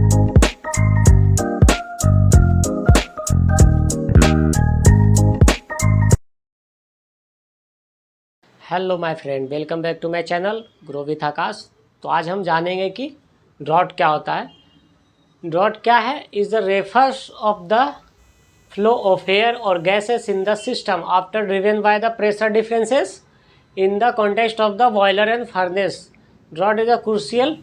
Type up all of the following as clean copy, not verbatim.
Hello my friend, welcome back to my channel grow with Aakash. तो आज हम जानेंगे कि ड्रॉट क्या होता है। ड्रॉट क्या है? Is the refers of the flow of air और gases in the system after driven by the pressure differences in the context of the boiler and furnace. Draft is a crucial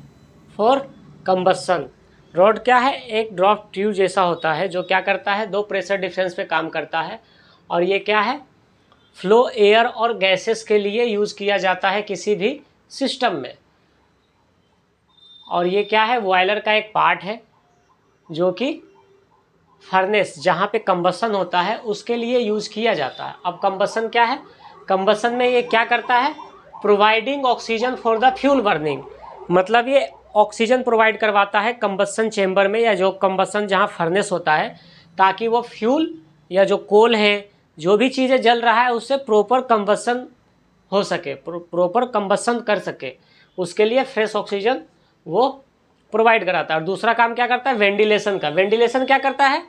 for combustion. Draft क्या है? एक drop tube जैसा होता है जो क्या करता है, दो प्रेशर डिफरेंस पे काम करता है। और ये क्या है? फ्लो एयर और गैसेस के लिए यूज़ किया जाता है किसी भी सिस्टम में। और ये क्या है? बॉयलर का एक पार्ट है जो कि फर्नेस जहाँ पे कंबसन होता है उसके लिए यूज़ किया जाता है। अब कंबसन क्या है? कंबसन में ये क्या करता है? Providing oxygen for the fuel burning. मतलब ये ऑक्सीजन प्रोवाइड करवाता है कंबसन चेम्बर में, या जो कंबसन जहाँ फर्नेस होता है, ताकि वो फ्यूल या जो कोल है, जो भी चीज़ें जल रहा है, उससे प्रॉपर कंबसन हो सके, प्रॉपर कंबसन कर सके। उसके लिए फ्रेश ऑक्सीजन वो प्रोवाइड कराता है। और दूसरा काम क्या करता है? वेंटिलेशन का। वेंटिलेशन क्या करता है?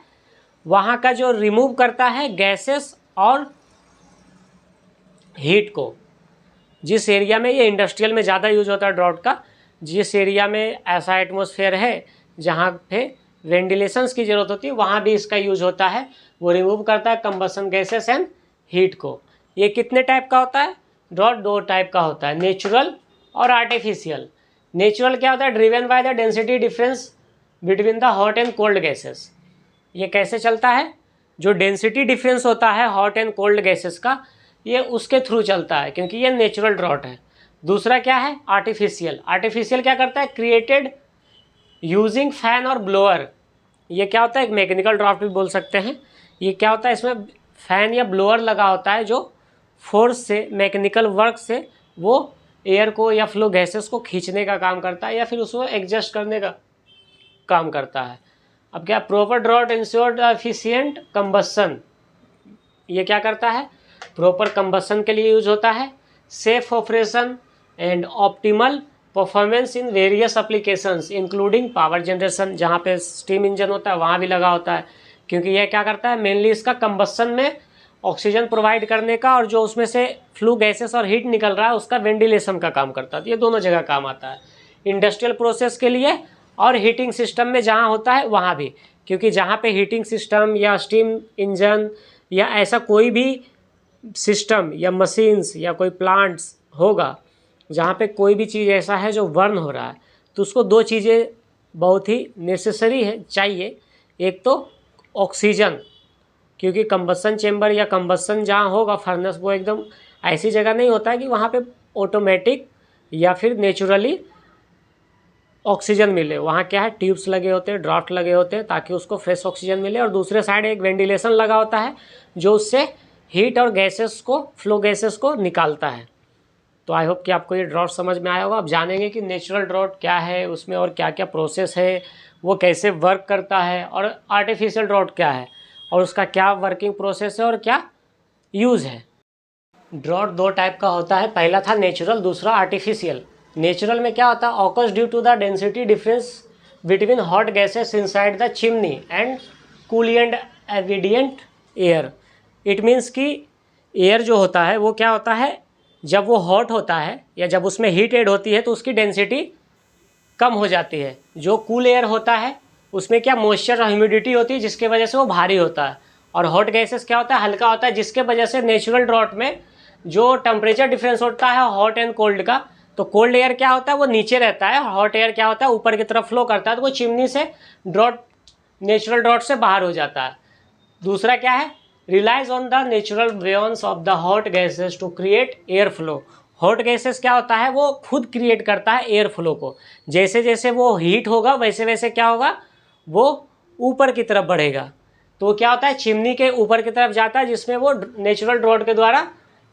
वहाँ का जो रिमूव करता है गैसेस और हीट को। जिस एरिया में ये इंडस्ट्रियल में ज़्यादा यूज होता है ड्रॉट का, जिस एरिया में ऐसा एटमॉस्फेयर है जहाँ पे वेंटिलेशंस की ज़रूरत होती है, वहाँ भी इसका यूज होता है। वो रिमूव करता है कंबसन गैसेस एंड हीट को। ये कितने टाइप का होता है? ड्रॉट दो टाइप का होता है, नेचुरल और आर्टिफिशियल। नेचुरल क्या होता है? Driven by the density difference between the hot and cold gases. ये कैसे चलता है? जो डेंसिटी डिफरेंस होता है हॉट एंड कोल्ड गैसेस का, ये उसके थ्रू चलता है, क्योंकि ये नेचुरल ड्रॉट है। दूसरा क्या है? आर्टिफिशियल। आर्टिफिशियल क्या करता है? क्रिएटेड यूजिंग फैन और ब्लोअर। ये क्या होता है? एक मैकेनिकल ड्राफ्ट भी बोल सकते हैं। ये क्या होता है? इसमें फैन या ब्लोअर लगा होता है जो फोर्स से, मैकेनिकल वर्क से वो एयर को या फ्लो गैसेस को खींचने का काम करता है, या फिर उसको एडजस्ट करने का काम करता है। अब क्या? Proper draft ensured efficient combustion. ये क्या करता है? प्रॉपर कंबस्सन के लिए यूज होता है। Safe operation and optimal performance in various applications including power generation. जहाँ पे स्टीम इंजन होता है वहाँ भी लगा होता है, क्योंकि यह क्या करता है? मेनली इसका कंबस्सन में ऑक्सीजन प्रोवाइड करने का, और जो उसमें से फ्लू गैसेस और हीट निकल रहा है उसका वेंटिलेशन का काम करता है। तो ये दोनों जगह काम आता है, इंडस्ट्रियल प्रोसेस के लिए और हीटिंग सिस्टम में जहाँ होता है वहाँ भी। क्योंकि जहाँ पे हीटिंग सिस्टम या स्टीम इंजन या ऐसा कोई भी सिस्टम या मशीन्स या कोई प्लांट्स होगा जहाँ पे कोई भी चीज़ ऐसा है जो बर्न हो रहा है, तो उसको दो चीज़ें बहुत ही नेसेसरी है, चाहिए। एक तो ऑक्सीजन, क्योंकि कंबसन चेम्बर या कंबसन जहाँ होगा फर्नेस, वो एकदम ऐसी जगह नहीं होता है कि वहाँ पे ऑटोमेटिक या फिर नेचुरली ऑक्सीजन मिले। वहाँ क्या है? ट्यूब्स लगे होते हैं, ड्राफ्ट लगे होते हैं, ताकि उसको फ्रेश ऑक्सीजन मिले। और दूसरे साइड एक वेंटिलेशन लगा होता है जो उससे हीट और गैसेस को, फ्लो गैसेस को निकालता है। तो आई होप कि आपको ये ड्रॉट समझ में आया होगा। अब जानेंगे कि नेचुरल ड्रॉट क्या है, उसमें और क्या क्या प्रोसेस है, वो कैसे वर्क करता है, और आर्टिफिशियल ड्रॉट क्या है और उसका क्या वर्किंग प्रोसेस है और क्या यूज़ है। ड्रॉट दो टाइप का होता है, पहला था नेचुरल, दूसरा आर्टिफिशियल। नेचुरल में क्या होता है? Occurs due to the density difference between hot gases inside the chimney and cool and ambient air. It means कि एयर जो होता है वो क्या होता है? जब वो हॉट होता है या जब उसमें हीट ऐड होती है तो उसकी डेंसिटी कम हो जाती है। जो कूल एयर होता है उसमें क्या? मॉइस्चर और ह्यूमिडिटी होती है, जिसके वजह से वो भारी होता है। और हॉट गैसेस क्या होता है? हल्का होता है, जिसके वजह से नेचुरल ड्रॉट में जो टेम्परेचर डिफरेंस होता है हॉट एंड कोल्ड का, तो कोल्ड एयर क्या होता है? वो नीचे रहता है, हॉट एयर क्या होता है? ऊपर की तरफ फ्लो करता है, तो वो चिमनी से ड्रॉट, नेचुरल ड्रॉट से बाहर हो जाता है। दूसरा क्या है? Relies on the natural buoyancy of the hot gases to create air flow. Hot gases क्या होता है? वो खुद क्रिएट करता है एयर फ्लो को। जैसे जैसे वो हीट होगा वैसे वैसे क्या होगा? वो ऊपर की तरफ बढ़ेगा। तो क्या होता है? चिमनी के ऊपर की तरफ जाता है, जिसमें वो नेचुरल ड्रॉट के द्वारा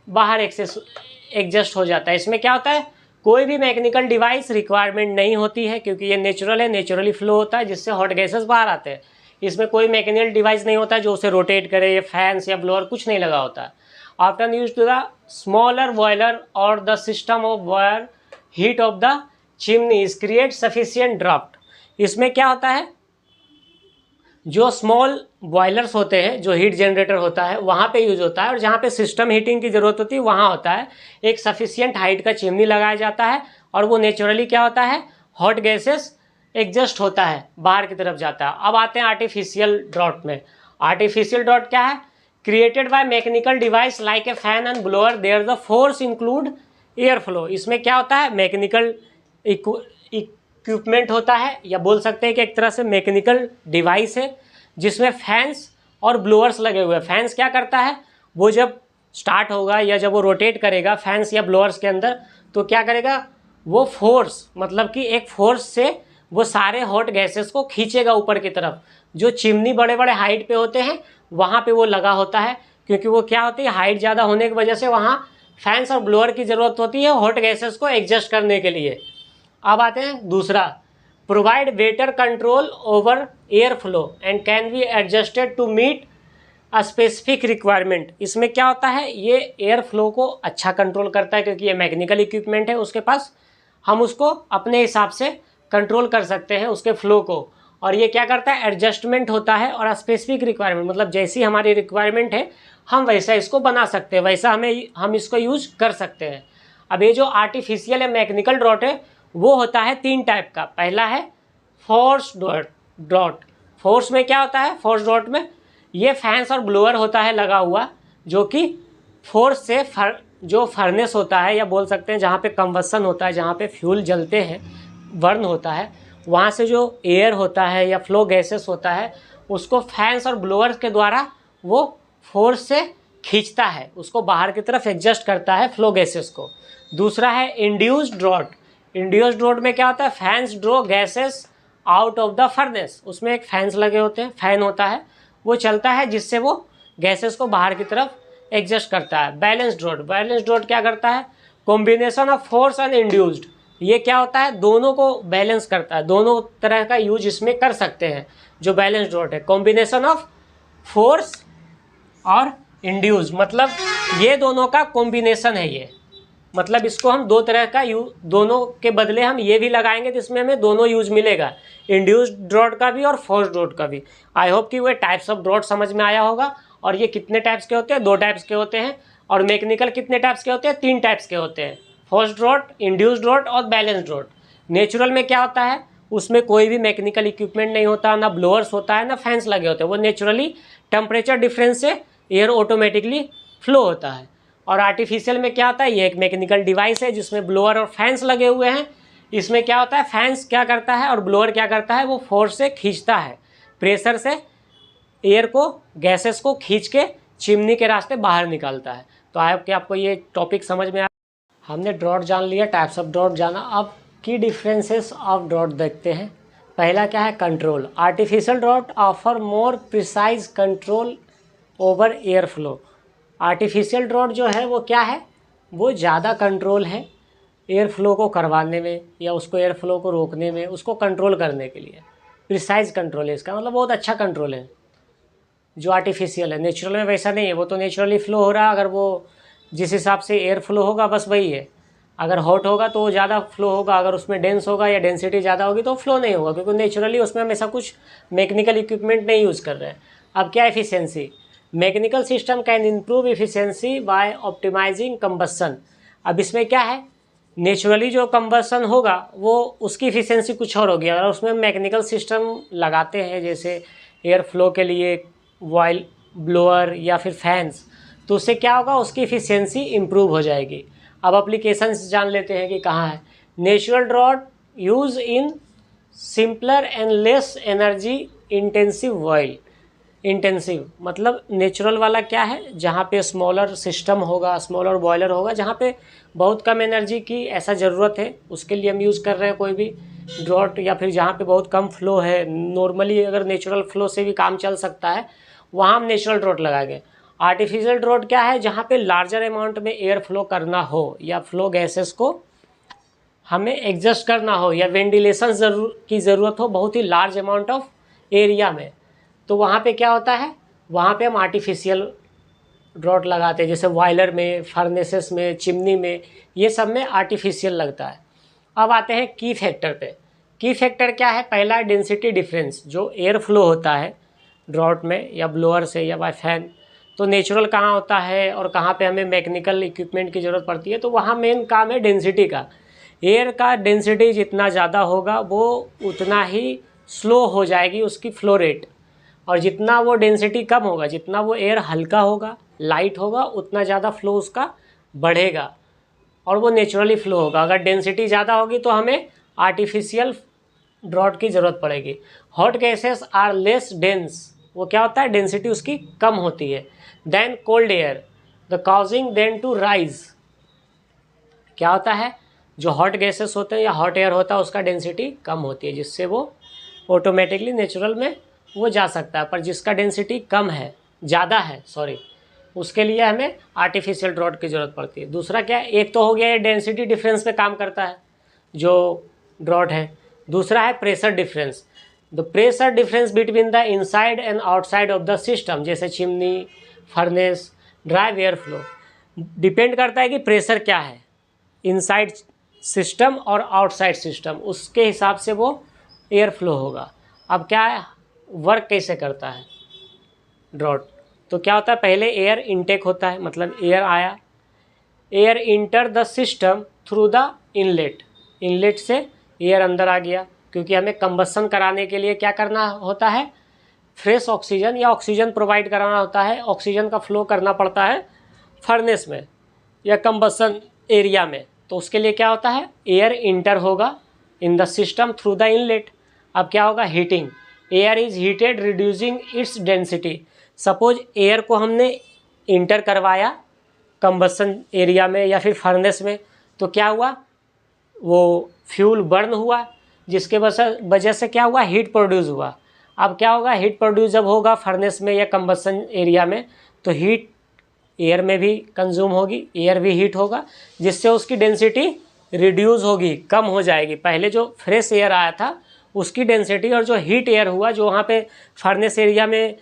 बाहर एडजस्ट हो जाता है। इसमें क्या होता है? कोई भी मैकेनिकल डिवाइस रिक्वायरमेंट नहीं होती है, क्योंकि ये नेचुरल है, नेचुरली फ्लो होता है, जिससे हॉट गैसेस बाहर आते हैं। इसमें कोई मैकेनिकल डिवाइस नहीं होता है जो उसे रोटेट करे, या फैंस या ब्लोअर कुछ नहीं लगा होता है। After use to the smaller boiler और the system of wire heat of the chimney is create sufficient draft. इसमें क्या होता है, जो स्मॉल बॉयलर्स होते हैं, जो हीट जनरेटर होता है वहाँ पे यूज होता है, और जहाँ पे सिस्टम हीटिंग की ज़रूरत होती है वहाँ होता है। एक सफिशियंट हाइट का चिमनी लगाया जाता है, और वो नेचुरली क्या होता है, हॉट गैसेस एग्जस्ट होता है, बाहर की तरफ जाता है। अब आते हैं आर्टिफिशियल ड्रॉट में। आर्टिफिशियल ड्रॉट क्या है, created by mechanical device like a fan and blower, there the force include air flow. इसमें क्या होता है, मैकेनिकल इक्विपमेंट होता है, या बोल सकते हैं कि एक तरह से मैकेनिकल डिवाइस है जिसमें फैंस और ब्लोअर्स लगे हुए हैं। फैंस क्या करता है, वो जब स्टार्ट होगा या जब वो रोटेट करेगा फैंस या ब्लोअर्स के अंदर, तो क्या करेगा, वो फोर्स, मतलब कि एक फोर्स से वो सारे हॉट गैसेस को खींचेगा ऊपर की तरफ। जो चिमनी बड़े बड़े हाइट पे होते हैं वहाँ पे वो लगा होता है, क्योंकि वो क्या होती है, हाइट ज़्यादा होने की वजह से वहाँ फैंस और ब्लोअर की ज़रूरत होती है हॉट गैसेस को एडजस्ट करने के लिए। अब आते हैं दूसरा, provide better control over air flow and can be adjusted to meet a specific requirement. इसमें क्या होता है, ये एयर फ्लो को अच्छा कंट्रोल करता है, क्योंकि ये मैकेनिकल इक्विपमेंट है उसके पास, हम उसको अपने हिसाब से कंट्रोल कर सकते हैं उसके फ्लो को। और ये क्या करता है, एडजस्टमेंट होता है, और स्पेसिफिक रिक्वायरमेंट मतलब जैसी हमारी रिक्वायरमेंट है हम वैसा इसको बना सकते हैं, वैसा हम इसको यूज कर सकते हैं। अब ये जो आर्टिफिशियल या मैकेनिकल ड्रॉट है वो होता है 3 टाइप का। पहला है फोर्स ड्रॉट। फोर्स में क्या होता है, फोर्स ड्रॉट में ये फैंस और ब्लोअर होता है लगा हुआ, जो कि फोर्स से जो फर्नेस होता है, या बोल सकते हैं जहाँ पे कंबसन होता है, जहाँ पे फ्यूल जलते हैं, बर्न होता है, वहाँ से जो एयर होता है या फ्लो गैसेस होता है उसको फैंस और ब्लोअर्स के द्वारा वो फोर्स से खींचता है, उसको बाहर की तरफ एडजस्ट करता है फ्लो गैसेस को। दूसरा है इंड्यूस्ड ड्रॉट। इंड्यूस्ड ड्रॉट में क्या होता है, fans draw gases out of the furnace. उसमें एक फैंस लगे होते हैं, फैन होता है, वो चलता है जिससे वो गैसेस को बाहर की तरफ एडजस्ट करता है। Balance drought. बैलेंस ड्रॉट क्या करता है, combination of force and induced. ये क्या होता है, दोनों को बैलेंस करता है, दोनों तरह का यूज इसमें कर सकते हैं। जो बैलेंस ड्रॉट है, कॉम्बिनेशन ऑफ फोर्स और इंड्यूस, मतलब ये दोनों का कॉम्बिनेशन है ये, मतलब इसको हम दो तरह का दोनों के बदले हम ये भी लगाएंगे तो इसमें हमें दोनों यूज मिलेगा, इंड्यूस्ड ड्रॉट का भी और फोर्स ड्रॉट का भी। आई होप कि वो टाइप्स ऑफ ड्रॉट समझ में आया होगा। और ये कितने टाइप्स के होते हैं, 2 टाइप्स के होते हैं। और मैकेनिकल कितने टाइप्स के होते हैं, 3 टाइप्स के होते हैं, फोर्स ड्रॉट, इंड्यूस्ड ड्रॉट और बैलेंस ड्रॉट। नेचुरल में क्या होता है, उसमें कोई भी मैकेनिकल इक्विपमेंट नहीं होता, ना ब्लोअर्स होता है ना फैंस लगे होते हैं, वो नेचुरली टेम्परेचर डिफरेंस से एयर ऑटोमेटिकली फ्लो होता है। और आर्टिफिशियल में क्या होता है, ये एक मैकेनिकल डिवाइस है जिसमें ब्लोअर और फैंस लगे हुए हैं। इसमें क्या होता है, फैंस क्या करता है और ब्लोअर क्या करता है, वो फोर्स से खींचता है, प्रेशर से एयर को, गैसेस को खींच के चिमनी के रास्ते बाहर निकालता है। तो आई होप कि आपको ये टॉपिक समझ में आया। हमने ड्रॉट जान लिया, टाइप्स ऑफ ड्रॉट जाना। अब की डिफरेंसेस ऑफ ड्रॉट देखते हैं। पहला क्या है, control. Artificial draught offer more precise control over air flow. Artificial draught जो है वो क्या है, वो ज़्यादा कंट्रोल है एयर फ्लो को करवाने में, या उसको एयर फ्लो को रोकने में, उसको कंट्रोल करने के लिए प्रिसाइज कंट्रोल है इसका, मतलब बहुत अच्छा कंट्रोल है जो आर्टिफिशियल है। नेचुरल में वैसा नहीं है, वो तो नेचुरली फ्लो हो रहा है, अगर वो जिस हिसाब से एयर फ्लो होगा बस वही है। अगर हॉट होगा तो वो ज़्यादा फ्लो होगा, अगर उसमें डेंस होगा या डेंसिटी ज़्यादा होगी तो फ्लो नहीं होगा, क्योंकि नेचुरली उसमें हम ऐसा कुछ मैकेनिकल इक्विपमेंट नहीं यूज़ कर रहे हैं। अब क्या efficiency, mechanical system can improve efficiency by optimising combustion. अब इसमें क्या है, नेचुरली जो कंबसन होगा वो उसकी एफिशिएंसी कुछ और होगी, अगर उसमें मैकेनिकल सिस्टम लगाते हैं जैसे एयर फ्लो के लिए वाइल ब्लोअर या फिर फैंस, तो उससे क्या होगा, उसकी एफिशिएंसी इम्प्रूव हो जाएगी। अब एप्लीकेशंस जान लेते हैं कि कहाँ है। Natural draught use in simpler and less energy intensive while. Intensive मतलब नेचुरल वाला क्या है, जहाँ पे स्मॉलर सिस्टम होगा, स्मॉलर बॉयलर होगा, जहाँ पे बहुत कम एनर्जी की ऐसा ज़रूरत है, उसके लिए हम यूज़ कर रहे हैं कोई भी ड्रॉट, या फिर जहाँ पे बहुत कम फ्लो है, नॉर्मली अगर नेचुरल फ्लो से भी काम चल सकता है, वहाँ हम नेचुरल ड्रॉट लगाएंगे। आर्टिफिशियल ड्रॉट क्या है, जहाँ पे लार्जर अमाउंट में एयर फ्लो करना हो, या फ्लो गैसेस को हमें एडजस्ट करना हो, या वेंटिलेशन की ज़रूरत हो बहुत ही लार्ज अमाउंट ऑफ एरिया में, तो वहाँ पे क्या होता है, वहाँ पे हम आर्टिफिशियल ड्रॉट लगाते हैं, जैसे बॉयलर में, फर्नेसेस में, चिमनी में, ये सब में आर्टिफिशियल लगता है। अब आते हैं की फैक्टर पे। की फैक्टर क्या है? पहला है डेंसिटी डिफरेंस, जो एयर फ्लो होता है ड्रॉट में या ब्लोअर से या बाय फैन, तो नेचुरल कहाँ होता है और कहाँ पे हमें मैकेनिकल इक्विपमेंट की ज़रूरत पड़ती है, तो वहाँ मेन काम है डेंसिटी का। एयर का डेंसिटी जितना ज़्यादा होगा वो उतना ही स्लो हो जाएगी उसकी फ्लो रेट, और जितना वो डेंसिटी कम होगा, जितना वो एयर हल्का होगा, लाइट होगा, उतना ज़्यादा फ्लो उसका बढ़ेगा और वो नेचुरली फ्लो होगा। अगर डेंसिटी ज़्यादा होगी तो हमें आर्टिफिशियल ड्रॉट की ज़रूरत पड़ेगी। Hot gases are less dense, वो क्या होता है? डेंसिटी उसकी कम होती है। Then cold air the causing then to rise, क्या होता है? जो हॉट गैसेस होते हैं या हॉट एयर होता है उसका डेंसिटी कम होती है, जिससे वो ऑटोमेटिकली नेचुरल में वो जा सकता है। पर जिसका डेंसिटी कम है, ज़्यादा है सॉरी, उसके लिए हमें आर्टिफिशियल ड्रॉट की ज़रूरत पड़ती है। दूसरा क्या है? एक तो हो गया ये डेंसिटी डिफरेंस पे काम करता है जो ड्रॉट है। दूसरा है pressure difference, the pressure difference between the inside and outside of the system, जैसे chimney, furnace, drive air flow. Depend करता है कि प्रेशर क्या है इनसाइड सिस्टम और आउटसाइड सिस्टम, उसके हिसाब से वो एयर फ्लो होगा। अब क्या है, वर्क कैसे करता है ड्रॉट? तो क्या होता है? पहले एयर इनटेक होता है, मतलब एयर आया, air enter the system through the inlet, inlet से एयर अंदर आ गया, क्योंकि हमें कंबसन कराने के लिए क्या करना होता है? फ्रेश ऑक्सीजन या ऑक्सीजन प्रोवाइड कराना होता है। ऑक्सीजन का फ्लो करना पड़ता है फर्नेस में या कंबसन एरिया में, तो उसके लिए क्या होता है? एयर इंटर होगा इन the system through the inlet. अब क्या होगा? Heating, air is heated reducing its density. Suppose air को हमने इंटर करवाया कंबसन एरिया में या फिर फर्नेस में, तो क्या हुआ? वो फ्यूल बर्न हुआ, जिसके वजह से क्या हुआ? हीट प्रोड्यूस हुआ। अब क्या होगा? हीट प्रोड्यूस जब होगा फर्नेस में या कंबसन एरिया में, तो हीट एयर में भी कंज्यूम होगी, एयर भी हीट होगा, जिससे उसकी डेंसिटी रिड्यूस होगी, कम हो जाएगी। पहले जो फ्रेश एयर आया था उसकी डेंसिटी और जो हीट एयर हुआ, जो वहाँ पे फर्नेस एरिया में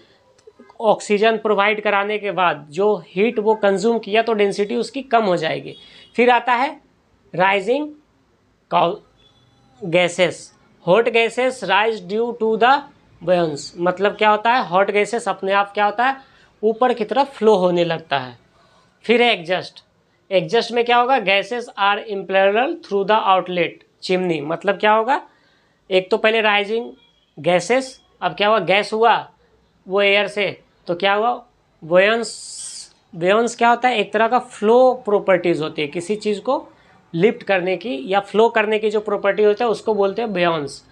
ऑक्सीजन प्रोवाइड कराने के बाद जो हीट वो कंज्यूम किया, तो डेंसिटी उसकी कम हो जाएगी। फिर आता है rising gases, hot gases rise due to the buoyancy, मतलब क्या होता है? हॉट गैसेस अपने आप क्या होता है? ऊपर की तरफ फ्लो होने लगता है। फिर है एग्जस्ट, एग्जस्ट में क्या होगा? Gases are impelled through the outlet chimney, मतलब क्या होगा? एक तो पहले राइजिंग गैसेस, अब क्या हुआ? गैस हुआ वो एयर से, तो क्या हुआ? बॉयंस क्या होता है? एक तरह का फ्लो प्रॉपर्टीज़ होती है, किसी चीज़ को लिफ्ट करने की या फ्लो करने की जो प्रॉपर्टी होता है उसको बोलते हैं बॉयंस।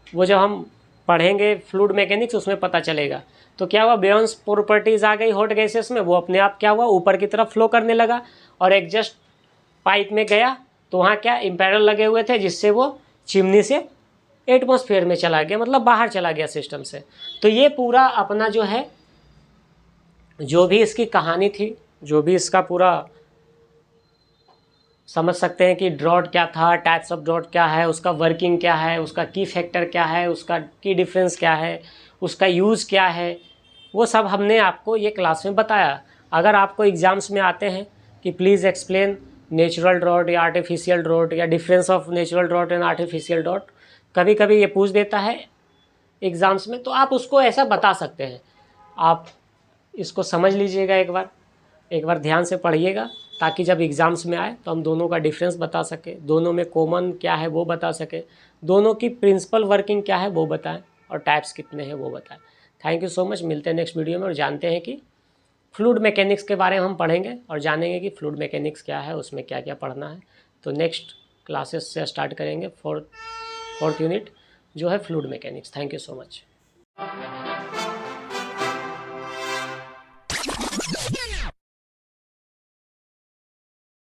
वो जब हम पढ़ेंगे फ्लूइड मैकेनिक्स उसमें पता चलेगा। तो क्या हुआ? बॉयंस प्रॉपर्टीज़ आ गई हॉट गैसेस में, वो अपने आप क्या हुआ? ऊपर की तरफ फ्लो करने लगा। और एग्जस्ट पाइप में गया तो वहाँ क्या इम्पेरल लगे हुए थे, जिससे वो चिमनी से एटमॉस्फेयर में चला गया, मतलब बाहर चला गया सिस्टम से। तो ये पूरा अपना जो है, जो भी इसकी कहानी थी, जो भी इसका पूरा समझ सकते हैं कि ड्रॉट क्या था, टाइप्स ऑफ ड्रॉट क्या है, उसका वर्किंग क्या है, उसका की फैक्टर क्या है, उसका की डिफरेंस क्या है, उसका यूज़ क्या है, वो सब हमने आपको ये क्लास में बताया। अगर आपको एग्ज़ाम्स में आते हैं कि प्लीज़ एक्सप्लेन नेचुरल ड्रॉट या आर्टिफिशियल ड्रॉट या difference of natural draught and artificial draught, कभी कभी ये पूछ देता है एग्ज़ाम्स में, तो आप उसको ऐसा बता सकते हैं। आप इसको समझ लीजिएगा, एक बार ध्यान से पढ़िएगा, ताकि जब एग्ज़ाम्स में आए तो हम दोनों का डिफरेंस बता सकें, दोनों में कॉमन क्या है वो बता सकें, दोनों की प्रिंसिपल वर्किंग क्या है वो बताएं, और टाइप्स कितने हैं वो बताएं। Thank you so much. मिलते हैं नेक्स्ट वीडियो में और जानते हैं कि फ्लूइड मैकेनिक्स के बारे में हम पढ़ेंगे और जानेंगे कि फ्लूइड मैकेनिक्स क्या है, उसमें क्या क्या पढ़ना है। तो नेक्स्ट क्लासेस से स्टार्ट करेंगे फोर्थ यूनिट जो है fluid mechanics. Thank you so much.